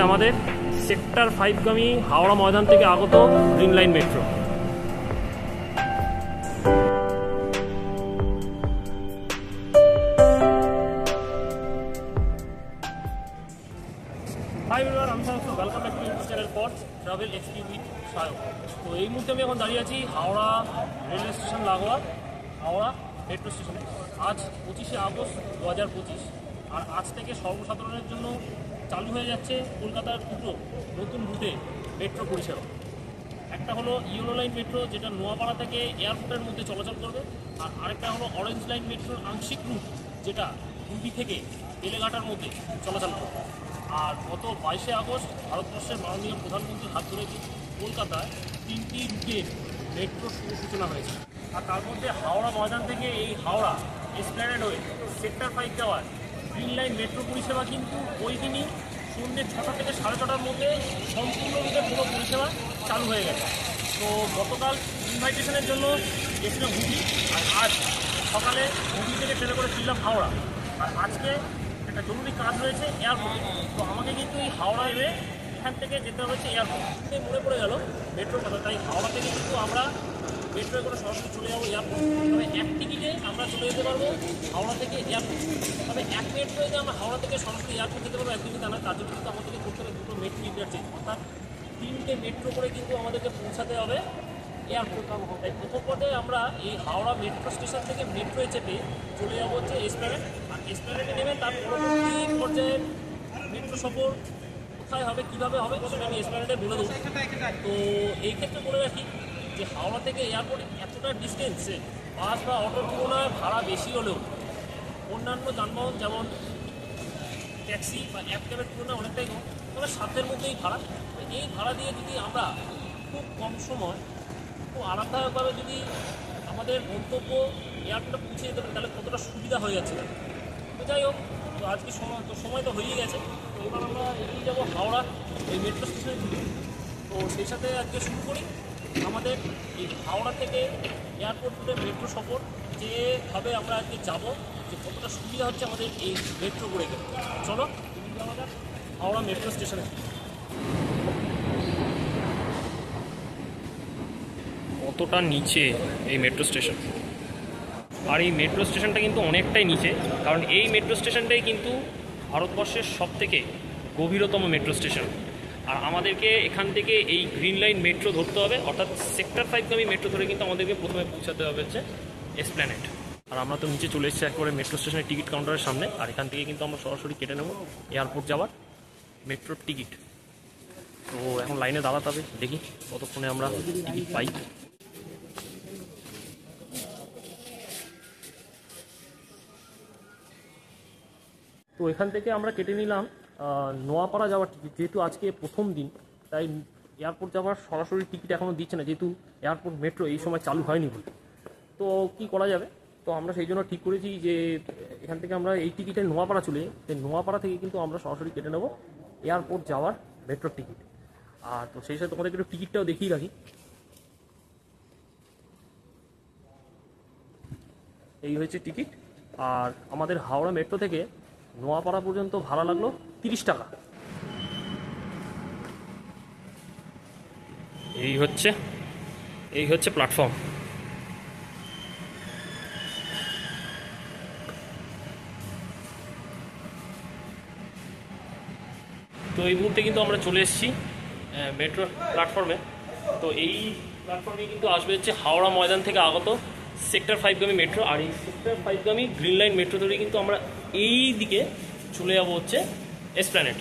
আমাদের সেক্টর 5গামী হাওড়া ময়দান থেকে আগত green line metro. Hi everyone, আমি welcome back to YouTube channel for travel XP with Sayak. তো এই মুহূর্তে আমি এখন দাঁড়িয়ে আছি হাওড়া রেলওয়ে স্টেশন লাগোয়া হাওড়া মেট্রো স্টেশনে। আজ 25শে আগস্ট 2025, আর আজ থেকে সর্বসাধারণের জন্য চালু হয়ে যাচ্ছে কলকাতার দুটো নতুন রুটে মেট্রো পরিষেবা। একটা হলো ইয়েলো লাইন মেট্রো, যেটা নোয়াপাড়া থেকে এয়ারপোর্টের মধ্যে চলাচল করবে, আর আরেকটা হলো অরেঞ্জ লাইন মেট্রোর আংশিক রুট, যেটা হুগলি থেকে বেলেঘাটার মধ্যে চলাচল করবে। আর গত 22শে আগস্ট ভারতবর্ষের মাননীয় প্রধানমন্ত্রীর হাত ধরে কলকাতায় 3টি রুটের মেট্রো সূচনা হয়েছে। আর তার মধ্যে হাওড়া ময়দান থেকে এই হাওড়া এসপ্ল্যানেড হয়ে সেক্টর 5 যাওয়ার গ্রিন লাইন মেট্রো পরিষেবা কিন্তু ওই দিনই সন্ধ্যে 6টা থেকে 6:30টার মধ্যে সম্পূর্ণরূপে পুরো পরিষেবা চালু হয়ে গেছে। তো গতকাল ইনভাইটেশনের জন্য গেছিলাম হুগলি, আর আজ সকালে হুগলি থেকে ট্রেনে করে ফিরলাম হাওড়া। আর আজকে একটা জরুরি কাজ রয়েছে এয়ারপোর্টে, তো আমাকে কিন্তু এই হাওড়া এলে এখান থেকে যেতে হচ্ছে এয়ারপোর্টে। মনে পড়ে গেল মেট্রোর কথা, তাই হাওড়া থেকে কিন্তু আমরা মেট্রোয় করে সরাসরি চলে যাবো এয়ারপোর্ট। তবে এক টিকিটে আমরা চলে যেতে পারবো হাওড়া থেকে এয়ারপোর্ট। তবে এক মেট্রোয় যে আমরা হাওড়া থেকে সরাসরি এয়ারপোর্ট যেতে পারবো একদিনই তা না, তার জন্য কিন্তু আমাদেরকে করতে হবে দুটো মেট্রো ইন্টারচেঞ্জ, অর্থাৎ 3টে মেট্রো করে কিন্তু আমাদেরকে পৌঁছাতে হবে এয়ারপোর্ট। তাই প্রথম পর্যায়ে আমরা এই হাওড়া মেট্রো স্টেশন থেকে মেট্রোয় চেপে চলে যাবো হচ্ছে এসপ্ল্যানেড। আর এসপ্ল্যানেডে নেবে তার পরবর্তী পর্যায়ে মেট্রো সফর কোথায় হবে, কীভাবে হবে, সেটা আমি এসপ্ল্যানেডে বলে দেবো। তো এই ক্ষেত্রে বলে রাখি যে হাওড়া থেকে এয়ারপোর্ট এতটা ডিস্টেন্সে বাস বা অটোর তুলনায় ভাড়া বেশি হলেও অন্যান্য যানবাহন যেমন ট্যাক্সি বা অ্যাপ ক্যাবের তুলনায় অনেকটাই কম, তবে সাধ্যের মধ্যেই ভাড়া। এই ভাড়া দিয়ে যদি আমরা খুব কম সময় খুব আরামদায়কভাবে যদি আমাদের গন্তব্য এয়ারপোর্টে পৌঁছে যেতে পারি, তাহলে কতটা সুবিধা হয়ে যাচ্ছে। তো যাই হোক, তো আজকে সময় তো হয়েই গেছে। তো এবার আমরা এগিয়ে যাবো হাওড়া এই মেট্রো স্টেশনের দিকে। তো সেই সাথে আজকে শুরু করি আমাদের এই হাওড়া থেকে এয়ারপোর্ট রুটে মেট্রো সফর, যেভাবে আমরা আজকে যাবো, যে কতটা সুবিধা হচ্ছে আমাদের এই মেট্রো করে গেলে। চলো যাওয়া যাক হাওড়া মেট্রো স্টেশনে। কতটা নিচে এই মেট্রো স্টেশন, আর এই মেট্রো স্টেশনটা কিন্তু অনেকটাই নিচে, কারণ এই মেট্রো স্টেশনটাই কিন্তু ভারতবর্ষের সবথেকে গভীরতম মেট্রো স্টেশন। আর আমাদেরকে এখান থেকে এই গ্রিন লাইন মেট্রো ধরতে হবে, অর্থাৎ সেক্টর 5গামী মেট্রো ধরে কিন্তু আমাদেরকে প্রথমে পৌঁছাতে হবে হচ্ছে এসপ্ল্যানেড। আর আমরা তো নিচে চলে এসেছি একবারে মেট্রো স্টেশনের টিকিট কাউন্টারের সামনে, আর এখান থেকে কিন্তু আমরা সরাসরি কেটে নেব এয়ারপোর্ট যাওয়ার মেট্রোর টিকিট। তো এখন লাইনে দাঁড়াতে হবে, দেখি কতক্ষণে আমরা টিকিট পাই। তো এখান থেকে আমরা কেটে নিলাম নোয়াপাড়া যাওয়ার টিকিট। যেহেতু আজকে প্রথম দিন, তাই এয়ারপোর্ট যাওয়ার সরাসরি টিকিট এখনও দিচ্ছে না, যেহেতু এয়ারপোর্ট মেট্রো এই সময় চালু হয়নি বলে। তো কি করা যাবে, তো আমরা সেই জন্য ঠিক করেছি যে এখান থেকে আমরা এই টিকিটে নোয়াপাড়া চলে যাই। নোয়াপাড়া থেকে কিন্তু আমরা সরাসরি কেটে নেব এয়ারপোর্ট যাওয়ার মেট্রোর টিকিট। আর তো সেই সাথে তোমাদেরকে একটু টিকিটটাও দেখিয়ে রাখি। এই হয়েছে টিকিট। আর আমাদের হাওড়া মেট্রো থেকে নোয়াপাড়া পর্যন্ত ভাড়া লাগলো 30 টাকা। এই হচ্ছে প্ল্যাটফর্ম। তো এই মুহূর্তে কিন্তু আমরা চলে এসেছি মেট্রো প্ল্যাটফর্মে। তো এই প্ল্যাটফর্মে কিন্তু আসবে হচ্ছে হাওড়া ময়দান থেকে আগত সেক্টর 5গামী মেট্রো। আর এই সেক্টর 5গামী গ্রিন লাইন মেট্রো ধরে কিন্তু আমরা এই দিকে চলে যাবো হচ্ছে এসপ্ল্যানেড।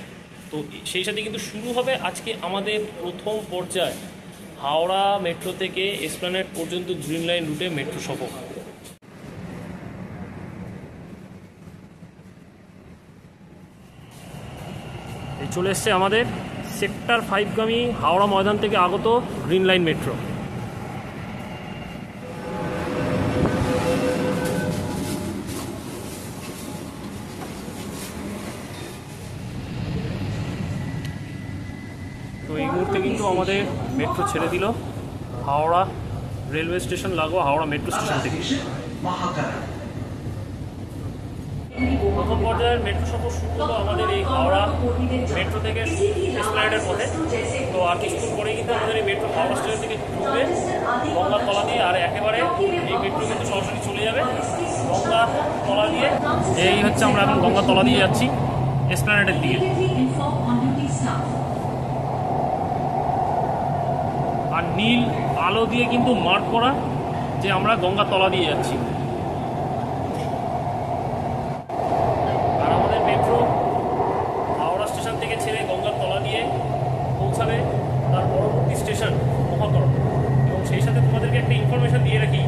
তো সেই সাথে কিন্তু শুরু হবে আজকে আমাদের প্রথম পর্যায়ে হাওড়া মেট্রো থেকে এসপ্ল্যানেড পর্যন্ত গ্রিন লাইন রুটে মেট্রো সফর। এই চলে এসছে আমাদের সেক্টর 5গামী হাওড়া ময়দান থেকে আগত গ্রিন লাইন মেট্রো। তো এই মুহূর্তে কিন্তু আমাদের মেট্রো ছেড়ে দিল হাওড়া রেলওয়ে স্টেশন লাগোয়া হাওড়া মেট্রো স্টেশন থেকে। প্রথম পর্যায়ের মেট্রো সফর শুরু হলো আমাদের এই হাওড়া মেট্রো থেকে এসপ্ল্যানেডের পথে। তো আর কিছুক্ষণ পরেই কিন্তু আমাদের এই মেট্রো হাওড়া স্টেশন থেকে ঢুকবে গঙ্গার তলা দিয়ে, আর একেবারে এই মেট্রো কিন্তু সরাসরি চলে যাবে গঙ্গার তলা দিয়ে। এই হচ্ছে আমরা এখন গঙ্গার তলা দিয়ে যাচ্ছি এসপ্ল্যানেডের দিকে। আর নীল আলো দিয়ে কিন্তু মার্ক করা যে আমরা গঙ্গার তলা দিয়ে যাচ্ছি। আর আমাদের মেট্রো হাওড়া স্টেশন থেকে ছেড়ে গঙ্গার তলা দিয়ে পৌঁছাবে তার পরবর্তী স্টেশন মহাকরণ। এবং সেই সাথে তোমাদেরকে একটা ইনফরমেশন দিয়ে রাখি,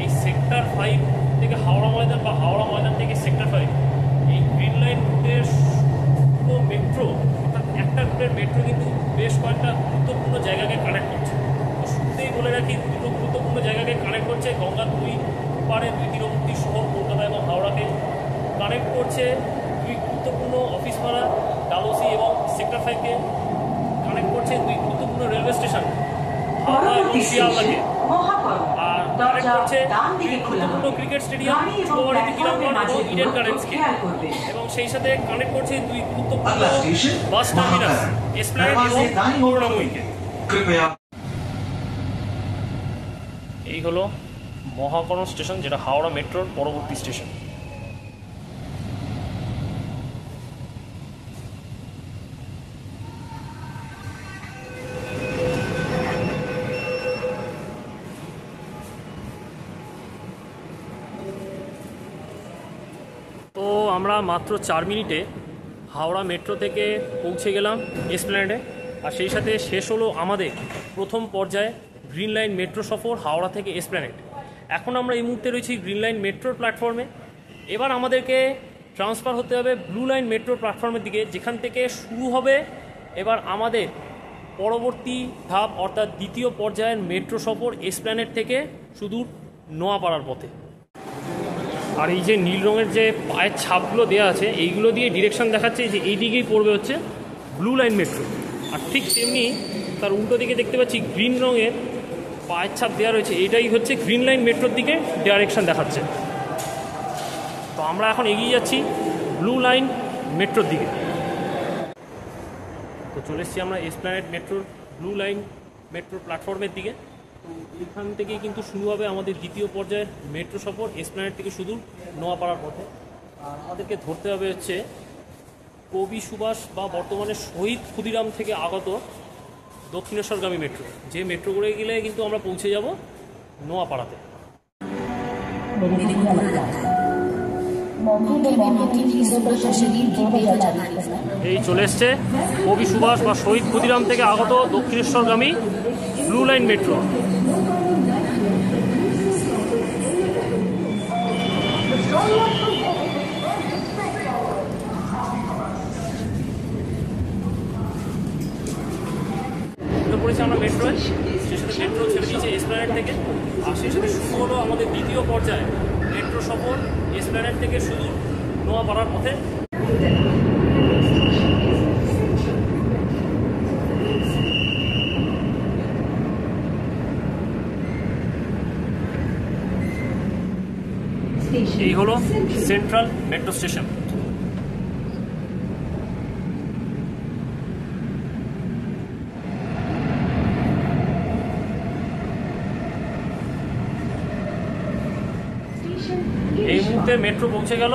এই সেক্টর 5 থেকে হাওড়া ময়দান বা হাওড়া ময়দান থেকে সেক্টর 5 এই গ্রিন লাইন রুটের মেট্রো, অর্থাৎ একটা রুটের মেট্রো কিন্তু বেশ কয়েকটা গুরুত্বপূর্ণ জায়গাকে কানেক্ট করছে। তো শুরুতেই বলে রাখি, দুটো গুরুত্বপূর্ণ জায়গাকে কানেক্ট করছে গঙ্গার দুই পাড়ে দুই তীরবর্তী শহর কলকাতা এবং হাওড়াকে কানেক্ট করছে। দুই গুরুত্বপূর্ণ অফিস পাড়া ডালহৌসি এবং সেক্টর 5কে কানেক্ট করছে দুই গুরুত্বপূর্ণ রেলওয়ে স্টেশন হাওড়া এবং শিয়ালদাকে। আর কানেক্ট করছে গুরুত্বপূর্ণ ক্রিকেট স্টেডিয়াম যুবভারতী ক্রীড়াঙ্গন এবং ইডেন গার্ডেন্সকে। এবং সেই সাথে কানেক্ট করছে দুই গুরুত্বপূর্ণ বাস টার্মিনাস এসপ্ল্যানেড এবং করুণাময়ীকে। এই হলো মহাকরণ স্টেশন, যেটা হাওড়া মেট্রোর পরবর্তী স্টেশন। তো আমরা মাত্র 4 মিনিটে হাওড়া মেট্রো থেকে পৌঁছে গেলাম এসপ্ল্যানেডে। আর সেই সাথে শেষ হলো আমাদের প্রথম পর্যায়ে গ্রিন লাইন মেট্রো সফর হাওড়া থেকে এসপ্ল্যানেড। এখন আমরা এই মুহূর্তে রয়েছি গ্রিন লাইন মেট্রোর প্ল্যাটফর্মে। এবার আমাদেরকে ট্রান্সফার হতে হবে ব্লু লাইন মেট্রোর প্ল্যাটফর্মের দিকে, যেখান থেকে শুরু হবে এবার আমাদের পরবর্তী ধাপ, অর্থাৎ দ্বিতীয় পর্যায়ের মেট্রো সফর এসপ্ল্যানেড থেকে সুদূর নোয়াপাড়ার পথে। আর এই যে নীল রঙের যে পায়ের ছাপগুলো দেওয়া আছে, এইগুলো দিয়ে ডিরেকশন দেখাচ্ছে যে এই দিকেই পড়বে হচ্ছে ব্লু লাইন মেট্রো। আর ঠিক তেমনি তার উল্টো দিকে দেখতে পাচ্ছি গ্রিন রঙের পায়ের ছাপ দেওয়া রয়েছে, এটাই হচ্ছে গ্রিন লাইন মেট্রোর দিকে ডাইরেকশন দেখাচ্ছে। তো আমরা এখন এগিয়ে যাচ্ছি ব্লু লাইন মেট্রোর দিকে। তো চলে এসেছি আমরা এসপ্ল্যানেড মেট্রোর ব্লু লাইন মেট্রোর প্ল্যাটফর্মের দিকে। তো এখান থেকেই কিন্তু শুরু হবে আমাদের দ্বিতীয় পর্যায়ের মেট্রো সফর এসপ্ল্যানেড থেকে শুধু নোয়াপাড়ার পথে। আর আমাদেরকে ধরতে হবে হচ্ছে কবি সুভাষ বা বর্তমানে শহীদ ক্ষুদিরাম থেকে আগত দক্ষিণেশ্বরগামী মেট্রো, যে মেট্রো করে গেলে কিন্তু আমরা পৌঁছে যাব নোয়াপাড়াতে। এই চলে এসছে কবি সুভাষ বা শহীদ ক্ষুদিরাম থেকে আগত দক্ষিণেশ্বরগামী ব্লু লাইন মেট্রো। পড়েছি আমরা মেট্রোয়, সেই সাথে মেট্রো ছেড়ে দিয়েছে এসপ্ল্যানেড থেকে। আর সেই সাথে শুরু হলো আমাদের দ্বিতীয় পর্যায়ে মেট্রো সফর এসপ্ল্যানেড থেকে শুধু নোয়াপাড়ার পথে। এই হলো সেন্ট্রাল মেট্রো স্টেশন। এই মুহূর্তে মেট্রো পৌঁছে গেল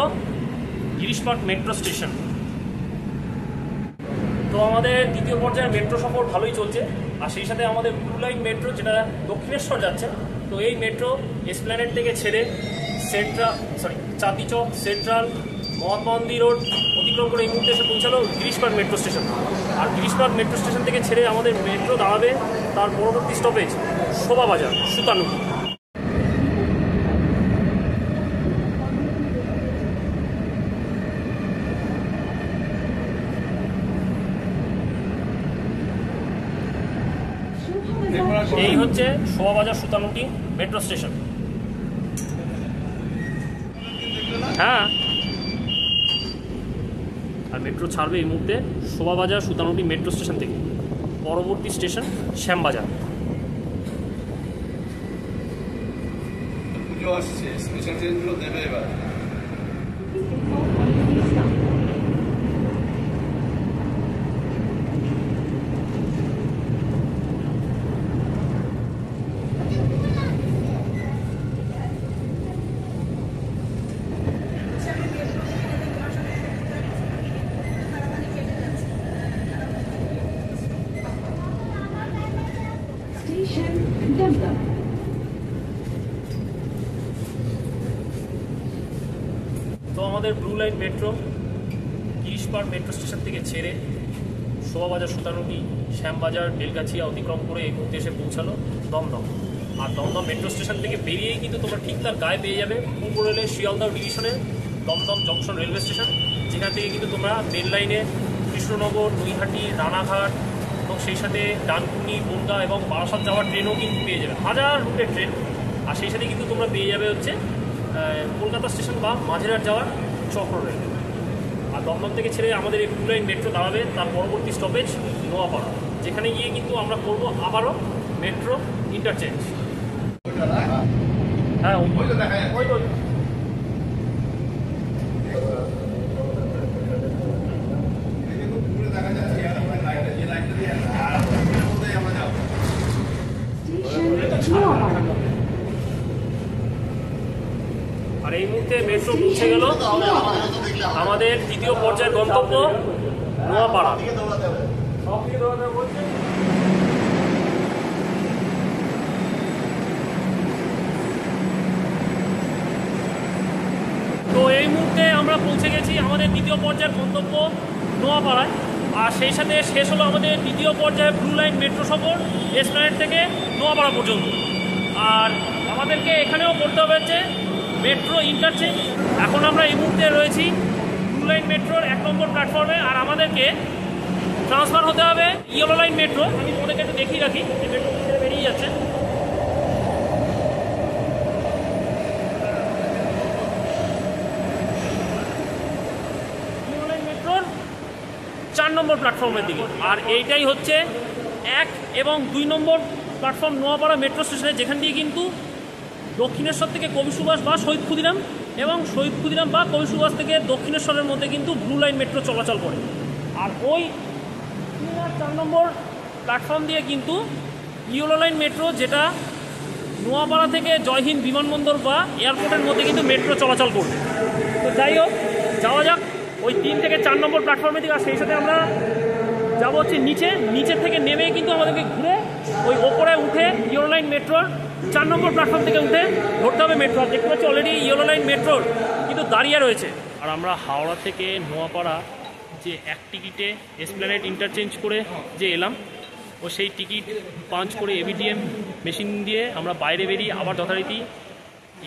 গিরিশ পার্ক মেট্রো স্টেশন। তো আমাদের দ্বিতীয় পর্যায়ের মেট্রো সফর ভালোই চলছে। আর সেই সাথে আমাদের ব্লু লাইন মেট্রো, যেটা দক্ষিণেশ্বর যাচ্ছে, তো এই মেট্রো এসপ্ল্যানেড থেকে ছেড়ে চাঁদিচক, সেন্ট্রাল, মহাত্মা গান্ধী রোড অতিক্রম করে এই মুহূর্তে এসে পৌঁছালো গিরিশ পার্ক মেট্রো স্টেশন। আর গিরিশ পার্ক মেট্রো স্টেশন থেকে ছেড়ে আমাদের মেট্রো দাঁড়াবে তার পরবর্তী স্টপেজ শোভাবাজার সুতানুটি। এই হচ্ছে শোভাবাজার সুতানুটি মেট্রো স্টেশন। হ্যাঁ, আর মেট্রো ছাড়বে এই মুহূর্তে শোভাবাজার সুতানুটি মেট্রো স্টেশন থেকে। পরবর্তী স্টেশন শ্যামবাজার। পুজো আসছে, স্পেশাল ট্রেনগুলো দেবে এবার। দমদম। তো আমাদের blue line metro Girish Park metro station থেকে ছেড়ে শোভাবাজার সুতানুটি শ্যামবাজার বেলগাছিয়া অতিক্রম করে এই মুহূর্তে এসে পৌঁছালো দমদম। আর দমদম মেট্রো স্টেশন থেকে বেরিয়েই কিন্তু তোমরা ঠিক তার গায়ে পেয়ে যাবে পূর্ব রেলের শিয়ালদহ ডিভিশনের দমদম জংশন রেলওয়ে স্টেশন, যেখান থেকে কিন্তু তোমরা মেন লাইনে কৃষ্ণনগর, নৈহাটি, রানাঘাট এবং সেই সাথে ডানকুনি, বনগাঁ এবং বারাসাত যাওয়ার ট্রেনও কিন্তু পেয়ে যাবে, হাজার রুটের ট্রেন। আর সেই সাথে কিন্তু তোমরা পেয়ে যাবে হচ্ছে কলকাতা স্টেশন বা মাঝেরহাট যাওয়ার চক্র রেল। আর দমদম থেকে ছেড়ে আমাদের এই ব্লু লাইন মেট্রো দাঁড়াবে তার পরবর্তী স্টপেজ নোয়াপাড়া, যেখানে গিয়ে কিন্তু আমরা করবো আবারও মেট্রো ইন্টারচেঞ্জ। হ্যাঁ ওই তো আর এই মুহূর্তে মেট্রো পৌঁছে গেল আমাদের দ্বিতীয় পর্যায়ের গন্তব্য নোয়াপাড়া। তো এই মুহূর্তে আমরা পৌঁছে গেছি আমাদের দ্বিতীয় পর্যায়ের গন্তব্য নোয়াপাড়ায়। আর সেই সাথে শেষ হলো আমাদের দ্বিতীয় পর্যায়ে ব্লু লাইন মেট্রো সফর এসপ্ল্যানেড থেকে নোয়াপাড়া পর্যন্ত। আর আমাদেরকে এখানেও করতে হবে হচ্ছে মেট্রো ইন্টারচেঞ্জ। এখন আমরা এই মুহূর্তে রয়েছি ব্লু লাইন মেট্রোর 1 নম্বর প্ল্যাটফর্মে, আর আমাদেরকে ট্রান্সফার হতে হবে ইয়েলো লাইন মেট্রো। আমি তোমাদেরকে একটু দেখিয়ে রাখি যে মেট্রো ছেড়ে বেরিয়ে যাচ্ছে। ইয়েলো লাইন মেট্রোর 4 নম্বর প্ল্যাটফর্মের দিকে। আর এইটাই হচ্ছে 1 এবং 2 নম্বর প্ল্যাটফর্ম নোয়াপাড়া মেট্রো স্টেশনে, যেখান দিয়ে কিন্তু দক্ষিণেশ্বর থেকে কবি সুভাষ বা শহীদ ক্ষুদিরাম এবং শহীদ ক্ষুদিরাম বা কবি সুভাষ থেকে দক্ষিণেশ্বরের মধ্যে কিন্তু ব্লু লাইন মেট্রো চলাচল করে। আর ওই 3 আর 4 নম্বর প্ল্যাটফর্ম দিয়ে কিন্তু ইয়েলো লাইন মেট্রো, যেটা নোয়াপাড়া থেকে জয়হিন্দ বিমানবন্দর বা এয়ারপোর্টের মধ্যে কিন্তু মেট্রো চলাচল করবে। তো যাই হোক, যাওয়া যাক ওই 3 থেকে 4 নম্বর প্ল্যাটফর্মের দিকে। আর সেই সাথে আমরা যাবো হচ্ছে নিচের থেকে নেমে কিন্তু আমাদেরকে ঘুরে ওই ওপরে উঠে ইয়েলো লাইন মেট্রোর 4 নম্বর প্ল্যাটফর্ম থেকে উঠে ধরতে হবে মেট্রো। দেখতে পাচ্ছি অলরেডি ইয়েলো লাইন মেট্রোর কিন্তু দাঁড়িয়ে রয়েছে। আর আমরা হাওড়া থেকে নোয়াপাড়া যে 1 টিকিটে এসপ্ল্যানেড ইন্টারচেঞ্জ করে যে এলাম, ও সেই টিকিট পাঞ্চ করে এবিটিএম মেশিন দিয়ে আমরা বাইরে বেরিয়ে আবার যথারীতি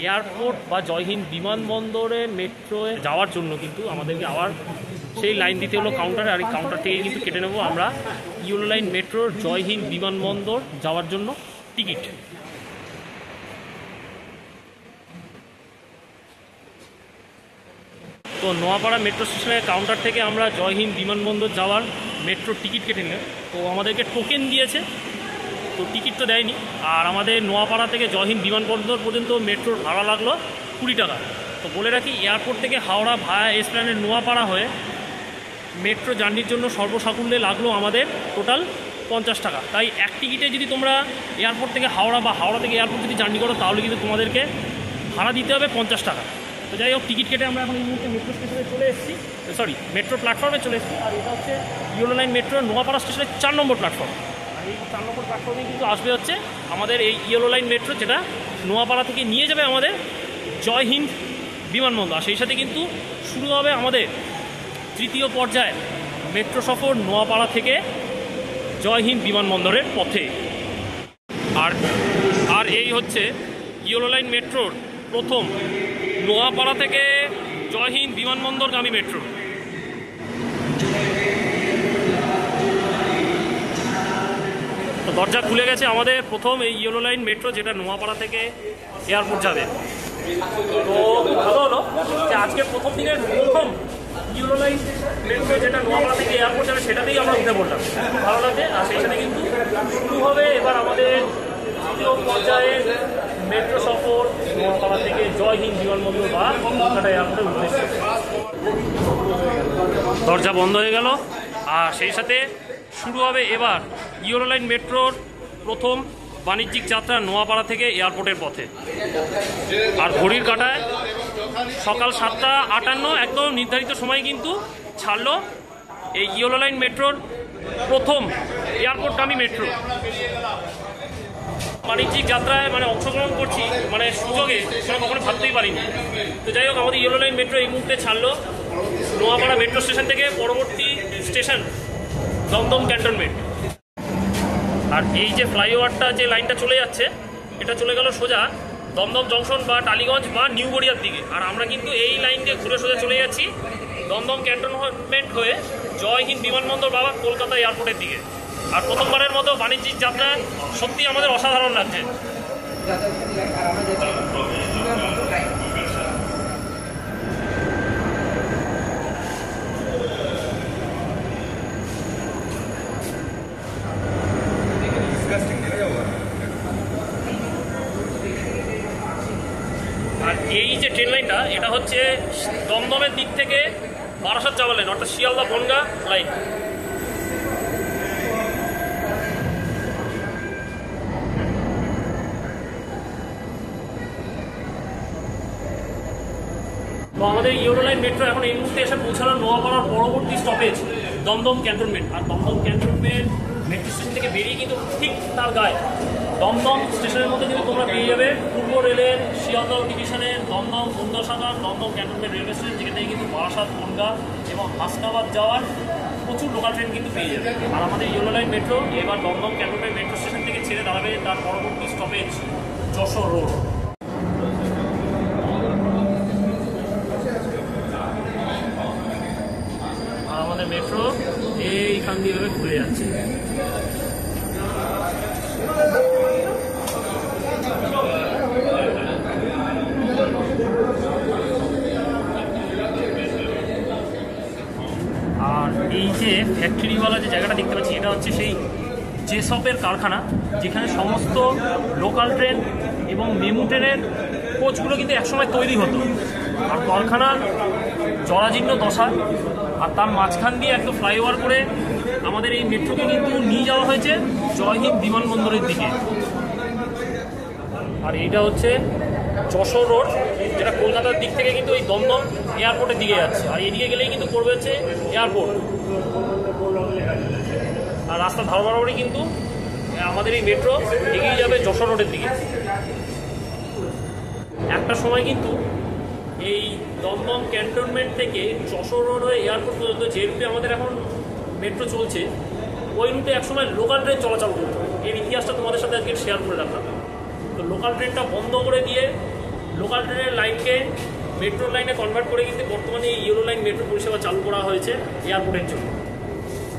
এয়ারপোর্ট বা জয়হিন্দ বিমানবন্দরে মেট্রোয় যাওয়ার জন্য কিন্তু আমাদেরকে আবার সেই লাইন দিতে হলো কাউন্টারে। আর এই কাউন্টার থেকে কিন্তু কেটে নেবো আমরা ইয়েলো লাইন মেট্রোর জয়হিন্দ বিমানবন্দর যাওয়ার জন্য টিকিট। তো নোয়াপাড়া মেট্রো স্টেশনের কাউন্টার থেকে আমরা জয়হিন্দ বিমানবন্দর যাওয়ার মেট্রো টিকিট কেটে নিলাম। তো আমাদেরকে টোকেন দিয়েছে, তো টিকিট তো দেয়নি। আর আমাদের নোয়াপাড়া থেকে জয়হিন্দ বিমানবন্দর পর্যন্ত মেট্রোর ভাড়া লাগলো 20 টাকা। তো বলে রাখি, এয়ারপোর্ট থেকে হাওড়া ভায়া এসপ্ল্যানেড নোয়াপাড়া হয়ে মেট্রো জার্নির জন্য সর্বসাকুল্যে লাগলো আমাদের টোটাল 50 টাকা। তাই 1 টিকিটে যদি তোমরা এয়ারপোর্ট থেকে হাওড়া বা হাওড়া থেকে এয়ারপোর্ট যদি জার্নি করো, তাহলে কিন্তু তোমাদেরকে ভাড়া দিতে হবে 50 টাকা। তো যাই হোক, টিকিট কেটে আমরা এখন এই মুহূর্তে মেট্রো স্টেশনে চলে এসেছি, মেট্রো প্ল্যাটফর্মে চলে এসেছি। আর এটা হচ্ছে ইয়েলো লাইন মেট্রো নোয়াপাড়া স্টেশনের 4 নম্বর প্ল্যাটফর্ম। আর এই 4 নম্বর প্ল্যাটফর্মে কিন্তু আসবে হচ্ছে আমাদের এই ইয়েলো লাইন মেট্রো, যেটা নোয়াপাড়া থেকে নিয়ে যাবে আমাদের জয়হিন্দ বিমানবন্দর। আর সেই সাথে কিন্তু শুরু হবে আমাদের 3য় পর্যায়ে মেট্রো সফর নোয়াপাড়া থেকে জয়হিন্দ বিমানবন্দরের পথে। আর এই হচ্ছে ইয়েলো লাইন মেট্রোর প্রথম নোয়াপাড়া থেকে জয়হিন্দ বিমানবন্দরগামী মেট্রো। তো দরজা খুলে গেছে আমাদের প্রথম এই ইয়েলো লাইন মেট্রো, যেটা নোয়াপাড়া থেকে এয়ারপোর্ট যাবে। তো ভালো হলো যে আজকে প্রথম দিনের প্রথম ইয়েলো লাইন মেট্রো যেটা নোয়াপাড়া থেকে এয়ারপোর্ট যাবে, সেটাতেই আমরা উঠে পড়লাম। খুব ভালো লাগছে। আর সেই সাথে কিন্তু শুরু হবে এবার আমাদের দ্বিতীয় পর্যায়ের মেট্রো সফর নোয়াপাড়া থেকে জয়হিন্দ বিমানবন্দর বা কলকাতা এয়ারপোর্টের উদ্দেশ্যে। দরজা বন্ধ হয়ে গেল। আর সেই সাথে শুরু হবে এবার ইয়েলো লাইন মেট্রোর প্রথম বাণিজ্যিক যাত্রা নোয়াপাড়া থেকে এয়ারপোর্টের পথে। আর ঘড়ির কাঁটায় সকাল 7:58 একদম নির্ধারিত সময় কিন্তু ছাড়লো এই ইয়েলো লাইন মেট্রোর প্রথম এয়ারপোর্টগামী মেট্রো। বাণিজ্যিক যাত্রায় মানে অংশগ্রহণ করছি মানে সুযোগে মানে কখনো ভাবতেই পারিনি। তো যাই হোক, আমাদের ইয়েলো লাইন মেট্রো এই মুহূর্তে ছাড়লো নোয়াপাড়া মেট্রো স্টেশন থেকে। পরবর্তী স্টেশন দমদম ক্যান্টনমেন্ট। আর এই যে ফ্লাইওভারটা যে লাইনটা চলে যাচ্ছে, এটা চলে গেল সোজা দমদম জংশন বা টালিগঞ্জ বা নিউ গড়িয়ার দিকে। আর আমরা কিন্তু এই লাইন দিয়ে ঘুরে সোজা চলে যাচ্ছি দমদম ক্যান্টনমেন্ট হয়ে জয় হিন্দ বিমানবন্দর বা কলকাতা এয়ারপোর্টের দিকে। আর প্রথমবারের মতো বাণিজ্যিক যাত্রা সত্যি আমাদের অসাধারণ লাগছে। আর এই যে ট্রেন লাইনটা, এটা হচ্ছে দমদমের দিক থেকে বারাসাত যাওয়ার লাইন, অর্থাৎ শিয়ালদা বনগাঁ লাইন। তো আমাদের ইয়েলো লাইন মেট্রো এখন এই মুহূর্তে এসে পৌঁছালো নোয়াপাড়ার পরবর্তী স্টপেজ দমদম ক্যান্টনমেন্ট। আর দমদম ক্যান্টনমেন্ট মেট্রো স্টেশন থেকে বেরিয়ে কিন্তু ঠিক তার গায়ে দমদম স্টেশনের মধ্যে কিন্তু তোমরা পেয়ে যাবে পূর্ব রেলের শিয়ালদহ ডিভিশনের দমদম বন্দরসাগর দমদম ক্যান্টনমেন্ট রেলওয়ে স্টেশন, যেখান থেকে কিন্তু বারাসাত বনগাঁ এবং হাসনাবাদ যাওয়ার প্রচুর লোকাল ট্রেন কিন্তু পেয়ে যাবে। আর আমাদের ইয়েলো লাইন মেট্রো এবার দমদম ক্যান্টনমেন্ট মেট্রো স্টেশন থেকে ছেড়ে দাঁড়াবে তার পরবর্তী স্টপেজ যশোর রোড। আর আমাদের মেট্রো এইখান দিয়ে ঘুরে যাচ্ছে। আর এই যে ফ্যাক্টরিওয়ালা যে জায়গাটা দেখতে পাচ্ছি, এটা হচ্ছে সেই জেসপের কারখানা, যেখানে সমস্ত লোকাল ট্রেন এবং মেমু ট্রেনের কোচগুলো কিন্তু একসময় তৈরি হতো। আর কারখানার জরাজীর্ণ দশা, আর তার মাঝখান দিয়ে একদম ফ্লাইওভার করে আমাদের এই মেট্রোকে কিন্তু নিয়ে যাওয়া হয়েছে জয় হিন্দ বিমানবন্দরের দিকে। আর এইটা হচ্ছে যশোর রোড, যেটা কলকাতার দিক থেকে কিন্তু এই দমদম এয়ারপোর্টের দিকে যাচ্ছে। আর এদিকে গেলেই কিন্তু পড়বে হচ্ছে এয়ারপোর্ট। আর রাস্তার ধার বরাবরই কিন্তু আমাদের এই মেট্রো এগিয়ে যাবে যশোর রোডের দিকে। একটা সময় কিন্তু এই দমদম ক্যান্টনমেন্ট থেকে যশোর রোড হয়ে এয়ারপোর্ট পর্যন্ত যে রুটে আমাদের এখন মেট্রো চলছে, ওই রুটে একসময় লোকাল ট্রেন চলাচল করতো। এর ইতিহাসটা তোমাদের সাথে আজকে শেয়ার করে রাখলাম। তো লোকাল ট্রেনটা বন্ধ করে দিয়ে লোকাল ট্রেনের লাইনকে মেট্রো লাইনে কনভার্ট করে কিন্তু বর্তমানে এই ইয়েলো লাইন মেট্রো পরিষেবা চালু করা হয়েছে এয়ারপোর্টের জন্য।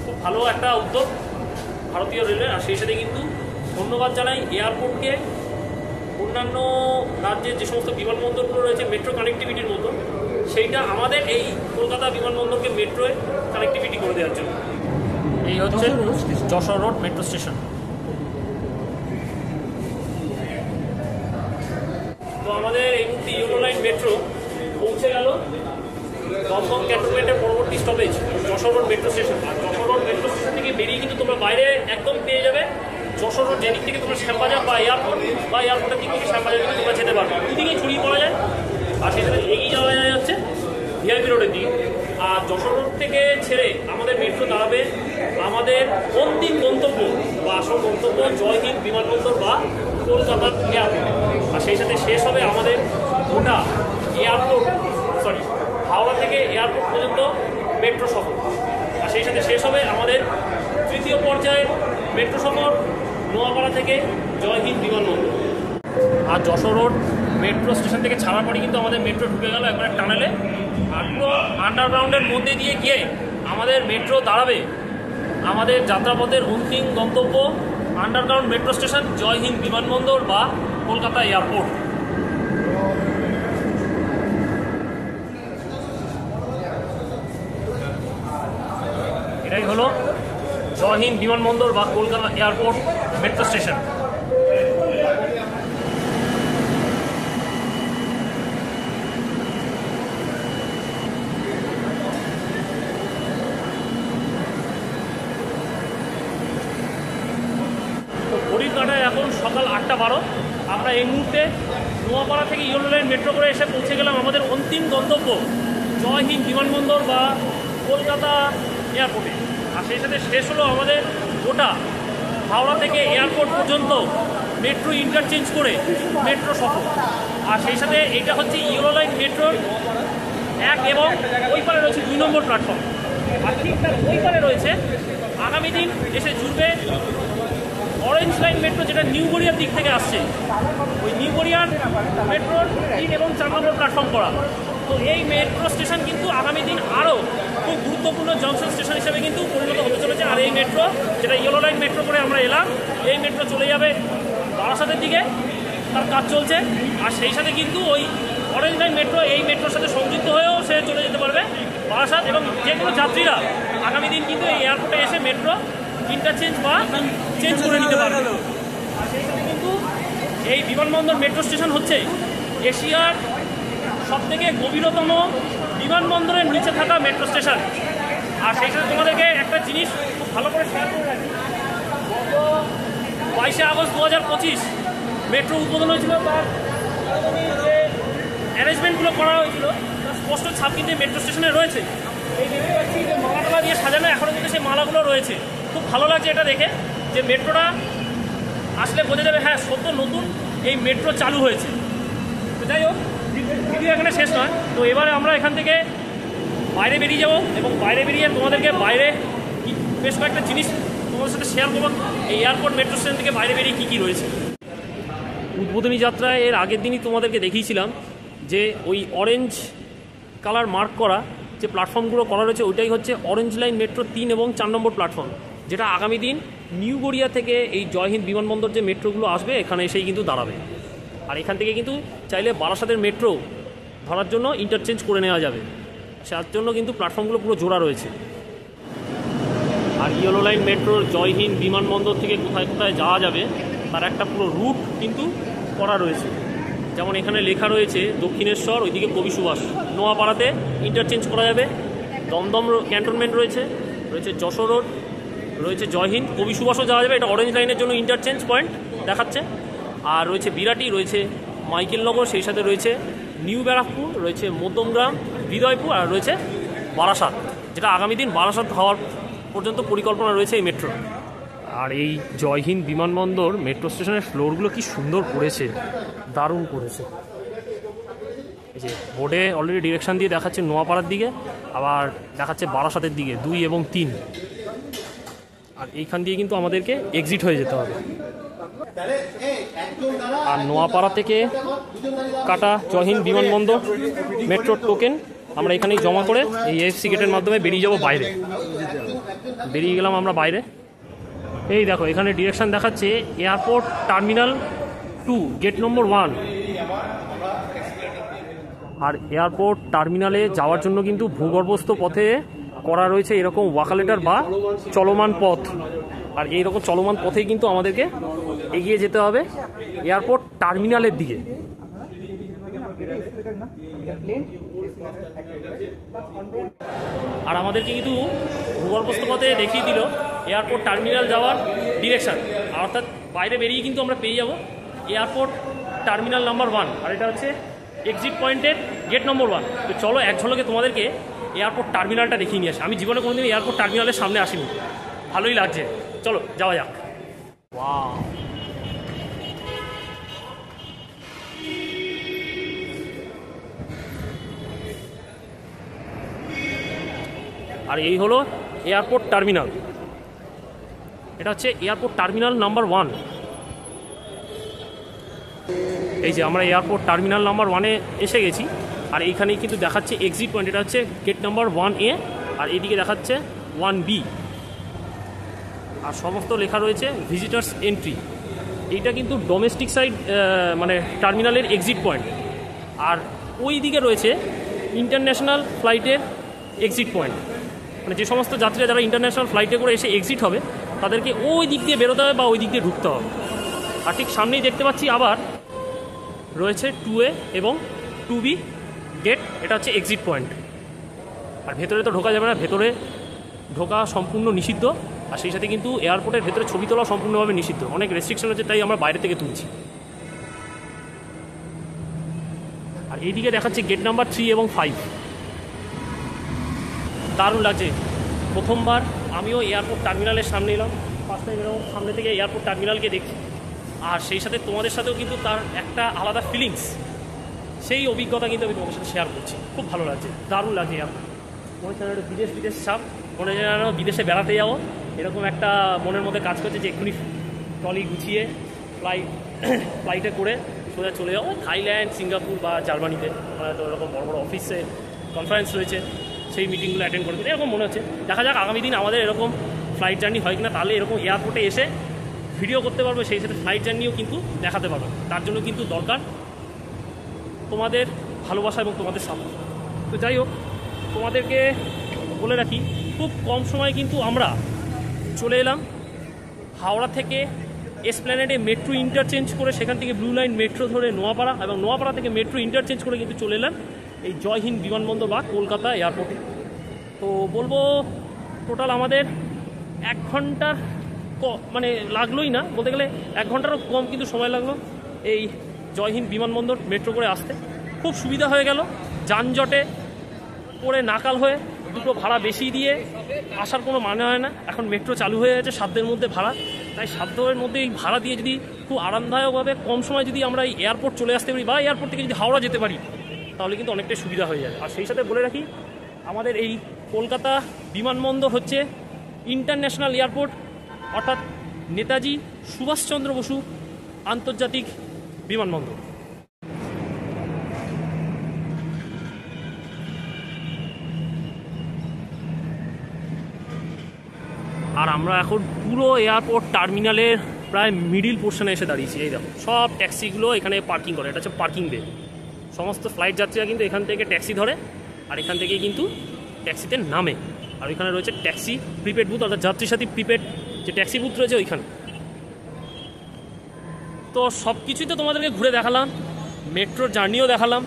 খুব ভালো একটা উদ্যোগ ভারতীয় রেলের। আর সেই সাথে কিন্তু ধন্যবাদ জানাই এয়ারপোর্টকে অন্যান্য রাজ্যের যে সমস্ত বিমানবন্দরগুলো রয়েছে মেট্রো কানেক্টিভিটির মতো, সেইটা আমাদের এই কলকাতা বিমানবন্দরকে মেট্রোয় কানেক্টিভিটি করে দেওয়ার জন্য। এই হচ্ছে যশোর রোড মেট্রো স্টেশন। তো আমাদের এই মুহূর্তে ইয়েলো লাইন মেট্রো পৌঁছে গেল দমদম ক্যান্টনমেন্টের পরবর্তী stoppage Jessore road metro station. আর যশোর রোড মেট্রো স্টেশন থেকে বেরিয়ে কিন্তু তোমরা বাইরে একদম পেয়ে যাবে যশোর রোড, যেদিক থেকে তোমরা শ্যামবাজার বা এয়ারপোর্টের দিক থেকে শ্যামবাজার কিন্তু তোমরা যেতে পারবে, দুদিকে ছড়িয়ে পড়া যায়। আর সেখানে এগিয়ে যাওয়া যাচ্ছে ভিআইপি রোডের দিকে। আর যশোর রোড থেকে ছেড়ে আমাদের মেট্রো দাঁড়াবে আমাদের অন্তিম গন্তব্য বা আসল গন্তব্য জয় হিন্দ বিমানবন্দর বা কলকাতার এয়ারপোর্ট। আর সেই সাথে শেষ হবে আমাদের গোটা হাওড়া থেকে এয়ারপোর্ট পর্যন্ত মেট্রো সফর। আর সেই সাথে শেষ হবে আমাদের তৃতীয় পর্যায়ের মেট্রো সফর নোয়াপাড়া থেকে জয় হিন্দ বিমানবন্দর। আর যশোর রোড মেট্রো স্টেশন থেকে ছাড়ার পরে কিন্তু আমাদের মেট্রো ঢুকে গেল একবারে টানেলে। আর পুরো আন্ডারগ্রাউন্ডের মধ্যে দিয়ে গিয়ে আমাদের মেট্রো দাঁড়াবে আমাদের যাত্রাপথের অন্তিম গন্তব্য আন্ডারগ্রাউন্ড মেট্রো স্টেশন জয় হিন্দ বিমানবন্দর বা কলকাতা এয়ারপোর্ট। এটাই হলো জয় হিন্দ বিমানবন্দর বা কলকাতা এয়ারপোর্ট মেট্রো স্টেশন। ঘড়ির কাঁটায় এখন সকাল 8:12। আমরা এই মুহূর্তে নোয়াপাড়া থেকে ইয়েলো লাইন মেট্রো করে এসে পৌঁছে গেলাম আমাদের অন্তিম গন্তব্য জয় হিন্দ বিমানবন্দর বা কলকাতা এয়ারপোর্টে। আর সেই সাথে শেষ হলো আমাদের গোটা হাওড়া থেকে এয়ারপোর্ট পর্যন্ত মেট্রো ইন্টারচেঞ্জ করে মেট্রো সফর। আর সেই সাথে এটা হচ্ছে ইয়েলো লাইন মেট্রোর 1 এবং ওই পারে রয়েছে 2 নম্বর প্ল্যাটফর্ম। আর ঠিক তার ওই পারে রয়েছে আগামী দিন এসে জুড়বে অরেঞ্জ লাইন মেট্রো, যেটা নিউ গড়িয়ার দিক থেকে আসছে। ওই নিউ গড়িয়ার মেট্রোর 3 এবং 4 নম্বর প্ল্যাটফর্ম করা। তো এই মেট্রো স্টেশন কিন্তু আগামী দিন আরও খুব গুরুত্বপূর্ণ জংশন স্টেশন হিসেবে কিন্তু পরিণত হতে চলেছে। আর এই মেট্রো, যেটা ইয়েলো লাইন মেট্রো করে আমরা এলাম, এই মেট্রো চলে যাবে বারাসাতের দিকে, তার কাজ চলছে। আর সেই সাথে কিন্তু ওই অরেঞ্জ লাইন মেট্রো এই মেট্রোর সাথে সংযুক্ত হয়েও সে চলে যেতে পারবে বারাসাত। এবং যে কোনো যাত্রীরা আগামী দিন কিন্তু এই এয়ারপোর্টে এসে মেট্রো ইন্টারচেঞ্জ বা চেঞ্জ করে নিতে পারবে। আর সেই সাথে কিন্তু এই বিমানবন্দর মেট্রো স্টেশন হচ্ছে এশিয়ার সবথেকে গভীরতম বিমানবন্দরের নিচে থাকা মেট্রো স্টেশন। আর সেই সাথে তোমাদেরকে একটা জিনিস খুব ভালো করে শেয়ার করে রাখি। গত 22শে আগস্ট 2025 মেট্রো উদ্বোধন হয়েছিল। তার যে অ্যারেঞ্জমেন্টগুলো করা হয়েছিল তার স্পষ্ট ছাপ কিন্তু মেট্রো স্টেশনে রয়েছে। এই দেখতে পাচ্ছি যে মালাটালা দিয়ে সাজানো, এখনও কিন্তু সেই মালাগুলো রয়েছে। খুব ভালো লাগছে এটা দেখে, যে মেট্রোটা আসলে বোঝা যাবে হ্যাঁ সত্য নতুন এই মেট্রো চালু হয়েছে। তো যাই হোক, ভিডিও এখানে শেষ নয়। তো এবারে আমরা এখান থেকে বাইরে বেরিয়ে যাব এবং বাইরে বেরিয়ে তোমাদেরকে বাইরে বেশ কয়েকটা জিনিস তোমাদের সাথে শেয়ার করবো। এই এয়ারপোর্ট মেট্রো স্টেশন থেকে বাইরে বেরিয়ে কী কী রয়েছে। উদ্বোধনী যাত্রায় এর আগের দিনই তোমাদেরকে দেখিয়েছিলাম যে ওই অরেঞ্জ কালার মার্ক করা যে প্ল্যাটফর্মগুলো করা রয়েছে, ওইটাই হচ্ছে অরেঞ্জ লাইন মেট্রো 3 এবং 4 নম্বর প্ল্যাটফর্ম, যেটা আগামী দিন নিউ গড়িয়া থেকে এই জয়হিন্দ বিমানবন্দর যে মেট্রোগুলো আসবে এখানে এসেই কিন্তু দাঁড়াবে। আর এখান থেকে কিন্তু চাইলে বারাসাতের মেট্রো ধরার জন্য ইন্টারচেঞ্জ করে নেওয়া যাবে। তার জন্য কিন্তু প্ল্যাটফর্মগুলো পুরো জোড়া রয়েছে। আর ইয়েলো লাইন মেট্রোর জয়হিন্দ বিমানবন্দর থেকে কোথায় কোথায় যাওয়া যাবে তার একটা পুরো রুট কিন্তু করা রয়েছে। যেমন এখানে লেখা রয়েছে দক্ষিণেশ্বর, ওইদিকে কবি সুভাষ, নোয়াপাড়াতে ইন্টারচেঞ্জ করা যাবে। দমদম ক্যান্টনমেন্ট রয়েছে, রয়েছে যশোর রোড, রয়েছে জয়হিন্দ, কবি সুভাষও যাওয়া যাবে। এটা অরেঞ্জ লাইনের জন্য ইন্টারচেঞ্জ পয়েন্ট দেখাচ্ছে। আর রয়েছে বিরাটি, রয়েছে মাইকেলনগর, সেই সাথে রয়েছে নিউ ব্যারাকপুর, রয়েছে মধ্যমগ্রাম, হৃদয়পুর, আর রয়েছে বারাসাত, যেটা আগামী দিন বারাসাত হওয়ার পর্যন্ত পরিকল্পনা রয়েছে এই মেট্রো। আর এই জয়হিন্দ বিমানবন্দর মেট্রো স্টেশনের ফ্লোরগুলো কি সুন্দর করেছে, দারুণ করেছে। এই যে বোর্ডে অলরেডি ডিরেকশন দিয়ে দেখাচ্ছে নোয়াপাড়ার দিকে, আবার দেখাচ্ছে বারাসাতের দিকে 2 এবং 3। আর এইখান দিয়ে কিন্তু আমাদেরকে এক্সিট হয়ে যেতে হবে। আর নোয়াপাড়া থেকে কাটা জয়হিন্দ বিমানবন্দর মেট্রোর টোকেন আমরা এখানেই জমা করে এই এফসি গেটের মাধ্যমে বেরিয়ে যাব বাইরে। বেরিয়ে গেলাম আমরা বাইরে। এই দেখো এখানে ডিরেকশন দেখাচ্ছে এয়ারপোর্ট টার্মিনাল 2 গেট নম্বর 1। আর এয়ারপোর্ট টার্মিনালে যাওয়ার জন্য কিন্তু ভূগর্ভস্থ পথে করা রয়েছে এরকম ওয়াকালেটার বা চলমান পথ। আর এইরকম চলমান পথেই কিন্তু আমাদেরকে এগিয়ে যেতে হবে এয়ারপোর্ট টার্মিনালের দিকে। আর আমাদেরকে কিন্তু ভূগর্ভস্থ পথে দেখিয়ে দিল এয়ারপোর্ট টার্মিনাল যাওয়ার ডিরেকশান। অর্থাৎ বাইরে বেরিয়ে কিন্তু আমরা পেয়ে যাব এয়ারপোর্ট টার্মিনাল নাম্বার 1। আর এটা হচ্ছে এক্সিট পয়েন্টের গেট নম্বর 1। তো চলো এক ঝলকে তোমাদেরকে এয়ারপোর্ট টার্মিনালটা দেখিয়ে নিয়ে আসি। আমি জীবনে কোনোদিন এয়ারপোর্ট টার্মিনালের সামনে আসিনি, ভালোই লাগছে। চলো যাওয়া যাক। ওয়াও, আর এই হলো এয়ারপোর্ট টার্মিনাল। এটা হচ্ছে এয়ারপোর্ট টার্মিনাল নাম্বার 1। এই যে আমরা এয়ারপোর্ট টার্মিনাল নাম্বার 1-এ এসে গেছি। আর এইখানেই কিন্তু দেখাচ্ছে এক্সিট পয়েন্ট, এটা হচ্ছে গেট নাম্বার 1A। আর এইদিকে দেখাচ্ছে 1B। আর সমস্ত লেখা রয়েছে ভিজিটার্স এন্ট্রি। এইটা কিন্তু ডোমেস্টিক সাইড মানে টার্মিনালের এক্সিট পয়েন্ট। আর ওই দিকে রয়েছে ইন্টারন্যাশনাল ফ্লাইটের এক্সিট পয়েন্ট। মানে যে সমস্ত যাত্রীরা যারা ইন্টারন্যাশনাল ফ্লাইটে করে এসে এক্সিট হবে তাদেরকে ওই দিক দিয়ে বেরোতে হবে বা ওই দিক দিয়ে ঢুকতে হবে। আর ঠিক সামনেই দেখতে পাচ্ছি আবার রয়েছে 2A এবং 2B গেট। এটা হচ্ছে এক্সিট পয়েন্ট। আর ভেতরে তো ঢোকা যাবে না, ভেতরে ঢোকা সম্পূর্ণ নিষিদ্ধ। আর সেই সাথে কিন্তু এয়ারপোর্টের ভেতরে ছবি তোলা সম্পূর্ণভাবে নিষিদ্ধ, অনেক রেস্ট্রিকশন আছে, তাই আমরা বাইরে থেকে তুলছি। আর এইদিকে দেখাচ্ছে গেট নাম্বার 3 এবং 5। দারুণ লাগছে। প্রথমবার আমিও এয়ারপোর্ট টার্মিনালের সামনে এলাম, ফার্স্ট টাইম এরকম সামনে থেকে এয়ারপোর্ট টার্মিনালকে দেখছি। আর সেই সাথে তোমাদের সাথেও কিন্তু তার একটা আলাদা ফিলিংস, সেই অভিজ্ঞতা কিন্তু আমি তোমাদের সাথে শেয়ার করছি। খুব ভালো লাগছে, দারুণ লাগছে। মনে হচ্ছে যেন বিদেশ ছাপ, মনে হচ্ছে যেন বিদেশে বেড়াতে যাবো, এরকম একটা মনের মধ্যে কাজ করছে যে এক্ষুনি ট্রলি গুছিয়ে ফ্লাইটে করে সোজা চলে যাবো থাইল্যান্ড, সিঙ্গাপুর বা জার্মানিতে। তো এরকম বড় বড় অফিসে কনফারেন্স রয়েছে, সেই মিটিংগুলো অ্যাটেন্ড করবে এরকম মনে হচ্ছে। দেখা যাক আগামী দিন আমাদের এরকম ফ্লাইট জার্নি হয় কিনা, তাহলে এরকম এয়ারপোর্টে এসে ভিডিও করতে পারবো, সেই সাথে ফ্লাইট জার্নিও কিন্তু দেখাতে পারবো। তার জন্য কিন্তু দরকার তোমাদের ভালোবাসা এবং তোমাদের সাপোর্ট। তো যাই হোক, তোমাদেরকে বলে রাখি, খুব কম সময়ে কিন্তু আমরা চলে এলাম হাওড়া থেকে এসপ্ল্যানেডে মেট্রো ইন্টারচেঞ্জ করে, সেখান থেকে ব্লু লাইন মেট্রো ধরে নোয়াপাড়া, এবং নোয়াপাড়া থেকে মেট্রো ইন্টারচেঞ্জ করে কিন্তু চলে এলাম এই জয় হিন্দ বিমানবন্দর বা কলকাতা এয়ারপোর্টে। তো বলবো টোটাল আমাদের 1 ঘন্টার মানে লাগলোই না, বলতে গেলে 1 ঘন্টারও কম কিন্তু সময় লাগলো এই জয় হিন্দ বিমানবন্দর মেট্রো করে আসতে। খুব সুবিধা হয়ে গেল, যানজটে পড়ে নাকাল হয়ে দুটো ভাড়া বেশি দিয়ে আসার কোনো মানে হয় না। এখন মেট্রো চালু হয়ে গেছে সাধ্যের মধ্যে ভাড়া, তাই সাধ্যের মধ্যে এই ভাড়া দিয়ে যদি খুব আরামদায়কভাবে কম সময় যদি আমরা এই এয়ারপোর্ট চলে আসতে পারি বা এয়ারপোর্ট থেকে যদি হাওড়া যেতে পারি, তাহলে কিন্তু অনেকটাই সুবিধা হয়ে যাবে। আর সেই সাথে বলে রাখি, আমাদের এই কলকাতা বিমানবন্দর হচ্ছে ইন্টারন্যাশনাল এয়ারপোর্ট, অর্থাৎ নেতাজি সুভাষচন্দ্র বসু আন্তর্জাতিক বিমানবন্দর। আর আমরা এখন পুরো এয়ারপোর্ট টার্মিনালের প্রায় মিডিল পোর্শনে এসে দাঁড়িয়েছি। এই দেখো, সব ট্যাক্সিগুলো এখানে পার্কিং করে, এটা হচ্ছে পার্কিং বে। সমস্ত ফ্লাইট যাত্রীরা কিন্তু এখান থেকে ট্যাক্সি ধরে, আর এখান থেকেই কিন্তু ট্যাক্সিতে নামে। আর ওইখানে রয়েছে ট্যাক্সি প্রিপেড বুথ, অর্থাৎ যাত্রী সাথী প্রিপেড যে ট্যাক্সি বুথ রয়েছে ওইখানে। তো সব কিছুই তো তোমাদেরকে ঘুরে দেখালাম, মেট্রোর জার্নিও দেখালাম,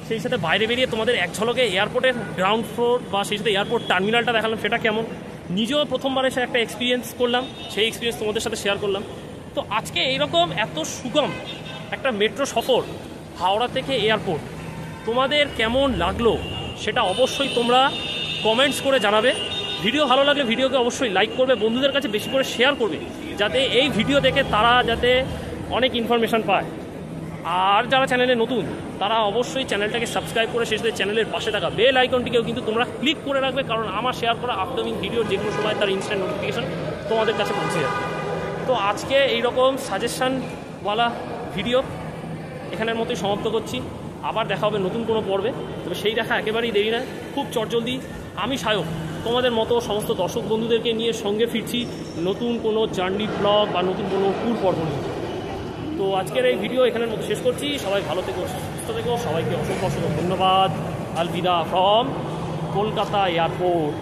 সেই সাথে বাইরে বেরিয়ে তোমাদের এক ঝলকে এয়ারপোর্টের গ্রাউন্ড ফ্লোর বা সেই সাথে এয়ারপোর্ট টার্মিনালটা দেখালাম, সেটা কেমন। নিজেও প্রথমবার এসে একটা এক্সপিরিয়েন্স করলাম, সেই এক্সপিরিয়েন্স তোমাদের সাথে শেয়ার করলাম। তো আজকে এইরকম এত সুগম একটা মেট্রো সফর হাওড়া থেকে এয়ারপোর্ট তোমাদের কেমন লাগলো সেটা অবশ্যই তোমরা কমেন্টস করে জানাবে। ভিডিও ভালো লাগলে ভিডিওকে অবশ্যই লাইক করবে, বন্ধুদের কাছে বেশি করে শেয়ার করবে, যাতে এই ভিডিও দেখে তারা যাতে অনেক ইনফরমেশান পায়। আর যারা চ্যানেলে নতুন তারা অবশ্যই চ্যানেলটাকে সাবস্ক্রাইব করে সেই সাথে চ্যানেলের পাশে থাকা বেল আইকনটিকেও কিন্তু তোমরা ক্লিক করে রাখবে, কারণ আমার শেয়ার করা আপকামিং ভিডিওর যে কোনো সময় তার ইনস্ট্যান্ট নোটিফিকেশান তোমাদের কাছে পৌঁছে যাবে। তো আজকে এইরকম সাজেশানওয়ালা ভিডিও এখানের মতোই সমাপ্ত করছি। আবার দেখা হবে নতুন কোনো পর্বে, তবে সেই দেখা একেবারেই দেরি না, খুব চটজলদি আমি সায়ক তোমাদের মতো সমস্ত দর্শক বন্ধুদেরকে নিয়ে সঙ্গে ফিরছি নতুন কোনো জার্নি ব্লগ বা নতুন কোনো ট্যুর পর্ব নিয়ে। তো আজকের এই ভিডিও এখানের মধ্যে শেষ করছি। সবাই ভালো থেকো, সুস্থ থেকো, সবাইকে অসংখ্য অসংখ্য ধন্যবাদ। Alvida from Kolkata airport.